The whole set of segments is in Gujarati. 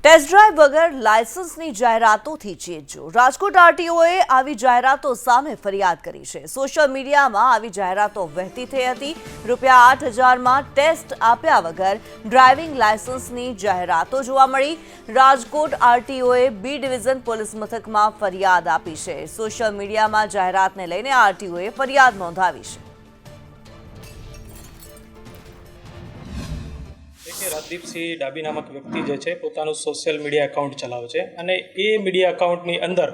ટેસ્ટ ડ્રાઈવ વગર લાયસન્સની જાહેરાતોથી ચેતજો। રાજકોટ આરટીઓએ આવી જાહેરાતો સામે ફરિયાદ કરી છે। સોશિયલ મીડિયામાં આવી જાહેરાતો વહેતી થઈ હતી। ₹8,000માં ટેસ્ટ આપ્યા વગર ડ્રાઇવિંગ લાયસન્સની જાહેરાતો જોવા મળી। રાજકોટ આરટીઓએ બી ડિવિઝન પોલીસ મથકમાં ફરિયાદ આપી છે। સોશિયલ મીડિયામાં જાહેરાતને લઈને આરટીઓએ ફરિયાદ નોંધાવી છે। રાજદીપસિંહ ડાબી નામક વ્યક્તિ જે છે પોતાનું સોશિયલ મીડિયા એકાઉન્ટ ચલાવે છે અને એ મીડિયા એકાઉન્ટની અંદર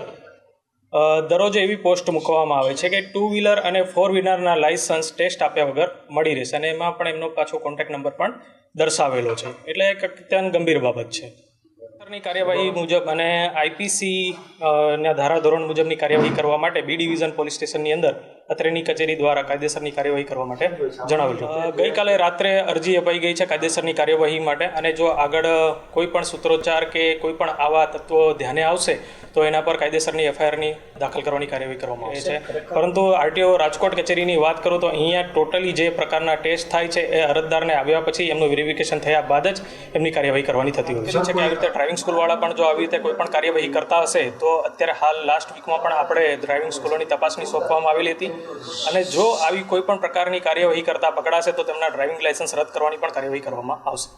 દરરોજ એવી પોસ્ટ મૂકવામાં આવે છે કે 2 વ્હીલર અને 4 વ્હીલરના લાયસન્સ ટેસ્ટ આપ્યા વગર મળી રહેશે અને એમાં પણ એમનો પાછો કોન્ટેક્ટ નંબર પણ દર્શાવેલો છે, એટલે એક અત્યંત ગંભીર બાબત છે। સરકારની કાર્યવાહી મુજબ અને આઈપીસી ના ધારાધોરણ મુજબની કાર્યવાહી કરવા માટે બી ડિવિઝન પોલીસ સ્ટેશનની અંદર અત્રેની કચેરી દ્વારા કાયદેસરની કાર્યવાહી કરવા માટે જણાવેલું। ગઈકાલે રાત્રે અરજી અપાઈ ગઈ છે કાયદેસરની કાર્યવાહી માટે અને જો આગળ કોઈ પણ સૂત્રોચ્ચાર કે કોઈ પણ આવા તત્વો ધ્યાને આવશે તો એના પર કાયદેસરની એફઆઈઆરની દાખલ કરવાની કાર્યવાહી કરવામાં આવશે। પરંતુ આરટીઓ રાજકોટ કચેરીની વાત કરું તો અહીંયા ટોટલી જે પ્રકારના ટેસ્ટ થાય છે એ અરજદારને આવ્યા પછી એમનું વેરિફિકેશન થયા બાદ જ એમની કાર્યવાહી કરવાની થતી હોય છે કે આવી રીતે ડ્રાઇવિંગ સ્કૂલવાળા પણ જો આવી રીતે કોઈ પણ કાર્યવાહી કરતા હશે તો અત્યારે હાલ લાસ્ટ વીકમાં પણ આપણે ડ્રાઇવિંગ સ્કૂલોની તપાસણી સોંપવામાં આવેલી હતી અને જો આવી કોઈ પણ પ્રકારની કાર્યવાહી કરતા પકડાશે તો તેમના ડ્રાઇવિંગ લાયસન્સ રદ કરવાની પણ કાર્યવાહી કરવામાં આવશે।